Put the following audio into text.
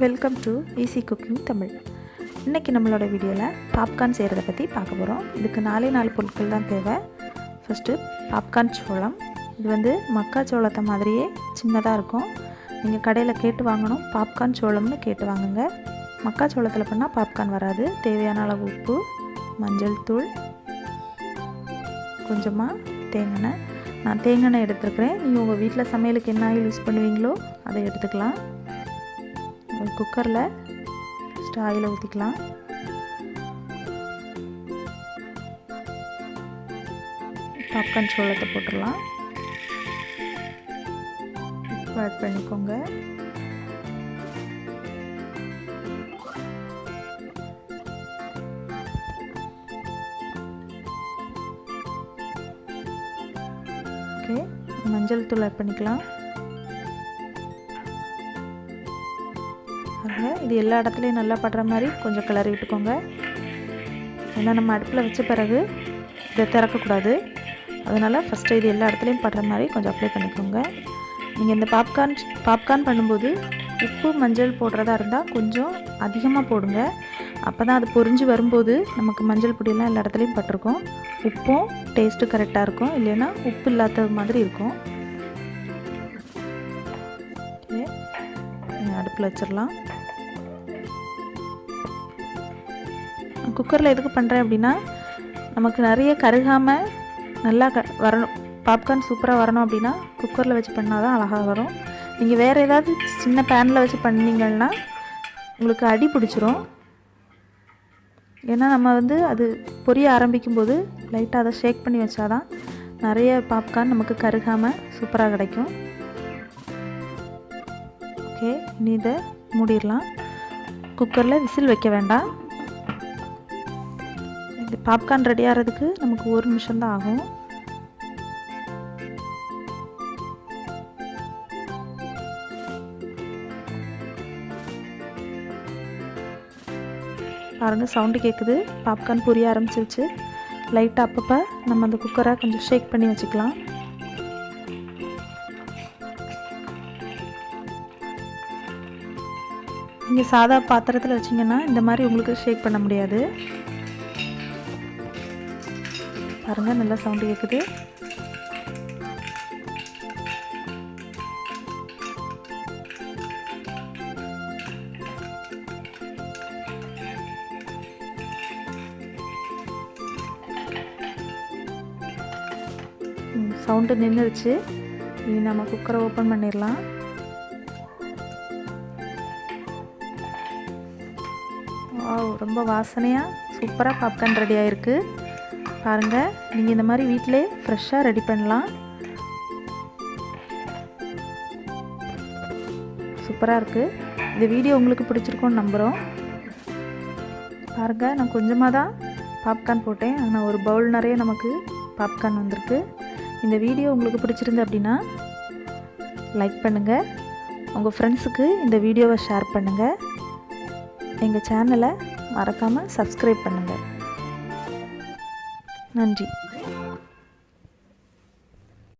Welcome to easy cooking Tamil. இன்றைக்கி நம்மளோட வீடியோவில் பாப்கார்ன் செய்கிறத பற்றி பார்க்க போகிறோம். இதுக்கு 4 பொருட்கள் தான் தேவை. ஃபஸ்ட்டு பாப்கார்ன் சோளம். இது மக்காச்சோளத்தை மாதிரியே சின்னதாக இருக்கும். நீங்கள் கடையில் கேட்டு வாங்கணும், பாப்கார்ன் சோளம்னு கேட்டு வாங்குங்க. மக்காச்சோளத்தில் பண்ணால் பாப்கார்ன் வராது. தேவையான அளவு உப்பு, மஞ்சள் தூள், கொஞ்சமாக தேங்காய். நான் தேங்காய் எடுத்துருக்கிறேன். நீங்கள் உங்கள் வீட்டில் சமையலுக்கு என்ன ஆயில் யூஸ் பண்ணுவீங்களோ அதை எடுத்துக்கலாம். ஒரு குக்கரில் ஃபஸ்ட்டு ஆயிலை ஊற்றிக்கலாம். பாப்கார்ன் சோளத்தை போட்டுடலாம். உப்பு ஆட் பண்ணிக்கோங்க. ஓகே, மஞ்சள் தூள் ஆட் பண்ணிக்கலாம். இது எல்லா இடத்துலையும் நல்லா படுற மாதிரி கொஞ்சம் கிளறி விட்டுக்கோங்க. ஏன்னா நம்ம அடுப்பில் வச்ச பிறகு இதை திறக்கக்கூடாது. அதனால் ஃபஸ்ட்டு இது எல்லா இடத்துலையும் படுற மாதிரி கொஞ்சம் அப்ளை பண்ணிக்கோங்க. நீங்கள் இந்த பாப்கார்ன் பண்ணும்போது உப்பு மஞ்சள் போடுறதா இருந்தால் கொஞ்சம் அதிகமாக போடுங்க. அப்போ தான் அது பொரிஞ்சு வரும்போது நமக்கு மஞ்சள் பொடியெல்லாம் எல்லா இடத்துலையும் பட்டிருக்கும். உப்பும் டேஸ்ட்டு கரெக்டாக இருக்கும். இல்லைன்னா உப்பு இல்லாத மாதிரி இருக்கும். ஓகே, அடுப்பில் வச்சிடலாம். குக்கரில் எதுக்கு பண்ணுறேன் அப்படின்னா, நமக்கு நிறைய கருகாமல் நல்லா வரணும். பாப்கார்ன் சூப்பராக வரணும் அப்படின்னா குக்கரில் வச்சு பண்ணால் தான் அழகாக வரும். நீங்கள் வேறு ஏதாவது சின்ன பேனில் வச்சு பண்ணிங்கன்னா உங்களுக்கு அடி பிடிச்சிரும். ஏன்னா நம்ம அது பொரிய ஆரம்பிக்கும் போது லைட்டாக அதை ஷேக் பண்ணி வச்சாதான் நிறைய பாப்கார்ன் நமக்கு கருகாமல் சூப்பராக கிடைக்கும். ஓகே, இனி இதை மூடிடலாம். குக்கரில் விசில் வைக்க வேண்டாம். இது பாப்கார்ன் ரெடி ஆகிறதுக்கு நமக்கு 1 நிமிஷம் தான் ஆகும். பாருங்கள், சவுண்டு கேட்குது. பாப்கார்ன் பொரிய ஆரம்பிச்சிருச்சு. லைட்டாக அப்பப்போ நம்ம அந்த குக்கரை கொஞ்சம் ஷேக் பண்ணி வச்சுக்கலாம். நீங்கள் சாதா பாத்திரத்தில் வச்சிங்கன்னா இந்த மாதிரி உங்களுக்கு ஷேக் பண்ண முடியாது. பாருங்கள், நல்லா சவுண்டு கேட்குது. சவுண்டு நின்றுடுச்சு. இனி நம்ம குக்கரை ஓப்பன் பண்ணிடலாம். ரொம்ப வாசனையாக சூப்பராக பாப்கார்ன் ரெடி ஆகிருக்கு. பாருங்கள், நீங்கள் இந்த மாதிரி வீட்டிலே ஃப்ரெஷ்ஷாக ரெடி பண்ணலாம். சூப்பராக இருக்குது. இந்த வீடியோ உங்களுக்கு பிடிச்சிருக்கோன்னு நம்புகிறோம். பாருங்கள், நான் கொஞ்சமாக தான் பாப்கார்ன் போட்டேன். ஆனால் ஒரு பவுல் நிறைய நமக்கு பாப்கார்ன் வந்திருக்கு. இந்த வீடியோ உங்களுக்கு பிடிச்சிருந்து அப்படின்னா லைக் பண்ணுங்கள். உங்கள் ஃப்ரெண்ட்ஸுக்கு இந்த வீடியோவை ஷேர் பண்ணுங்கள். எங்கள் சேனலை மறக்காமல் சப்ஸ்கிரைப் பண்ணுங்கள். நன்றி.